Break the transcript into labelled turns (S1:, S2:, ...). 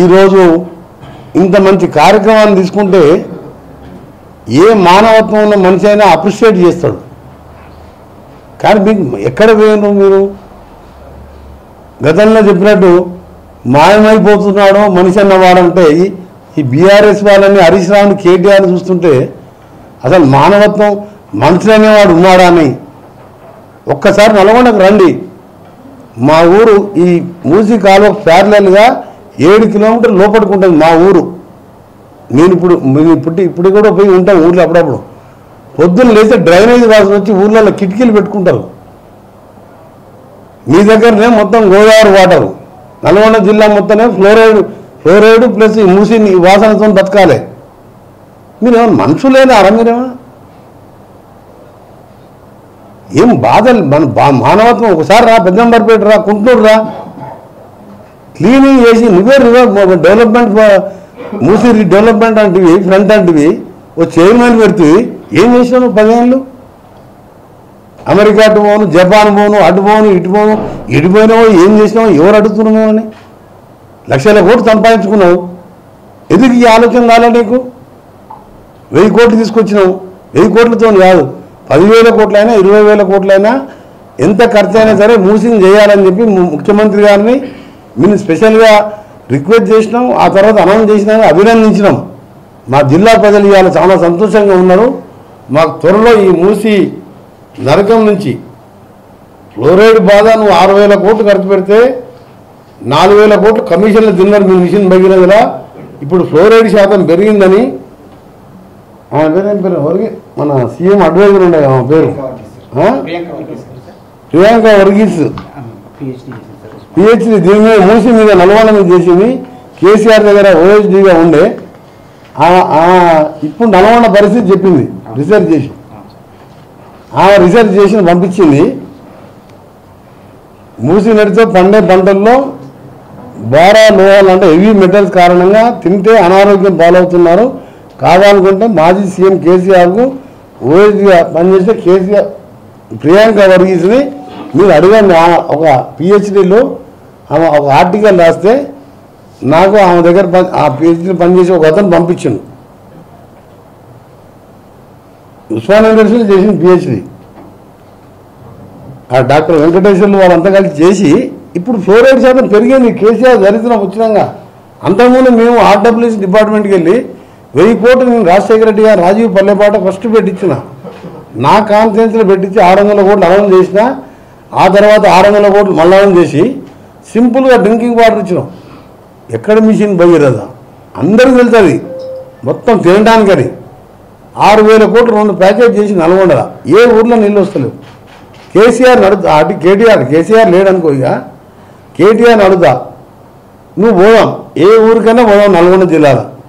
S1: ఈరోజు ఇంత మంచి కార్యక్రమాన్ని తీసుకుంటే ఏ మానవత్వం ఉన్న మనిషి అయినా అప్రిషియేట్ చేస్తాడు. కానీ మీకు ఎక్కడ పోయినారు మీరు? గతంలో చెప్పినట్టు మాయమైపోతున్నాడో మనిషి అన్నవాడంటే ఈ బీఆర్ఎస్ వాళ్ళని, హరీష్ రావుని, కేటీఆర్ని చూస్తుంటే అసలు మానవత్వం మనిషి అనేవాడు ఉన్నాడా అని ఒక్కసారి నల్గొండకు రండి. మా ఊరు ఈ మూసీ కాలువ ప్యారలల్గా 7 కిలోమీటర్లు లోపలికి ఉంటుంది మా ఊరు. నేను ఇప్పుడు కూడా పోయి ఉంటాం ఊర్లో. అప్పుడప్పుడు పొద్దున్న లేస్తే డ్రైనేజ్ వాసన వచ్చి ఊర్లలో కిటికీలు పెట్టుకుంటారు. మీ దగ్గరనే మొత్తం గోదావరి వాటరు, నల్గొండ జిల్లా మొత్తమే ఫ్లోరైడ్ ప్లస్ ఈ మూసి వాసనతో బతకాలి. మీరేమన్నా మనుషులేనారా? మీరేమన్నా ఏం బాధలు? మన మానవత్వం ఒకసారి రా, పెద్దంబర్పేట రా, కుంటూరు రా, క్లీనింగ్ చేసి నువ్వే డెవలప్మెంట్ మూసి డెవలప్మెంట్ అంటివి, ఫ్రంట్ అంటివి, ఓ చైర్మన్ పెడుతుంది. ఏం చేసినావు 10 ఏళ్ళు? అమెరికా అటు పోను, జపాన్ పోను, అటు పోను, ఇటు పోను, ఇటుపోయినావు, ఏం చేసినావు, ఎవరు అడుగుతున్నావు అని లక్షల కోట్లు సంపాదించుకున్నావు. ఎందుకు ఈ ఆలోచన రాలే నీకు? 1000 కోట్లు తీసుకొచ్చినావు. 1000 కోట్లతో కాదు, 10,000 కోట్లైనా 20,000 కోట్లైనా ఎంత ఖర్చు అయినా సరే మూసింగ్ చేయాలని చెప్పి ముఖ్యమంత్రి గారిని మేము స్పెషల్గా రిక్వెస్ట్ చేసినాం. ఆ తర్వాత అనౌన్స్ చేసినా, అభినందించినాం. మా జిల్లా ప్రజలు ఇవాళ చాలా సంతోషంగా ఉన్నారు. మాకు త్వరలో ఈ మూసి నరకం నుంచి ఫ్లోరైడ్ బాధ నువ్వు 6,000 కోట్లు ఖర్చు పెడితే 4,000 కోట్లు కమిషన్లు తిన్నారు మీ మిషన్ భగీరథలా. ఇప్పుడు ఫ్లోరైడ్ శాతం పెరిగిందని మన సీఎం అడ్వైజర్ ఉండే ఆమె పేరు ప్రియాంక వర్గీస్, పిహెచ్డి దీని మీద మూసి మీద నల్గొండ మీద చేసింది. కేసీఆర్ దగ్గర ఓఎస్డీగా ఉండే ఇప్పుడు నల్గొండ పరిస్థితి చెప్పింది. రీసెర్చ్ చేసి రీసెర్చ్ చేసి పంపించింది. మూసి నడితో పండే పంటల్లో బారా లోహాలు అంటే హెవీ మెటల్స్ కారణంగా తింటే అనారోగ్యం పాలవుతున్నారు. కావాలనుకుంటే మాజీ సీఎం కేసీఆర్కు ఓఎస్డీగా పనిచేస్తే కేసీఆర్ ప్రియాంక వర్గీస్ని మీరు అడగండి. ఒక పిహెచ్డీలో ఆమె ఒక ఆర్టికల్ రాస్తే నాకు ఆమె దగ్గర ఆ పిహెచ్డీ పనిచేసి ఒక అతను పంపించిండు. ఉస్మానియా యూనివర్సిటీ చేసిన పిహెచ్డీ ఆ డాక్టర్ వెంకటేశ్వర్లు వాళ్ళంతా కలిసి చేసి ఇప్పుడు ఫ్లోరైడ్ శాతం పెరిగింది. కేసీఆర్ దరిద్రం వచ్చినాక అంతకుముందు మేము ఆర్డబ్ల్యూఎస్ డిపార్ట్మెంట్కి వెళ్ళి 1000 కోట్లు నేను రాజశేఖర రెడ్డి గారు రాజీవ్ పల్లెపాట ఫస్ట్ పెట్టించిన, నా కాన్ఫరెన్స్లో పెట్టించి 600 కోట్లు అనౌన్స్ చేసిన. ఆ తర్వాత 600 కోట్లు మళ్ళీ అనౌన్స్ చేసి సింపుల్గా డ్రింకింగ్ వాటర్ ఇచ్చినాం. ఎక్కడ మిషన్ భగీరథ అందరికీ వెళ్తుంది మొత్తం తినడానికని 6,000 కోట్లు 2 ప్యాకేజ్ చేసి నల్గొండల ఏ ఊర్లో నీళ్ళు వస్తలేవు. కేసీఆర్ నడుతా అటు కేసీఆర్ లేడనుకో, ఇక కేటీఆర్ నడుతా నువ్వు పోదాం, ఏ ఊరికైనా పోదాం నల్గొండ జిల్లాలో.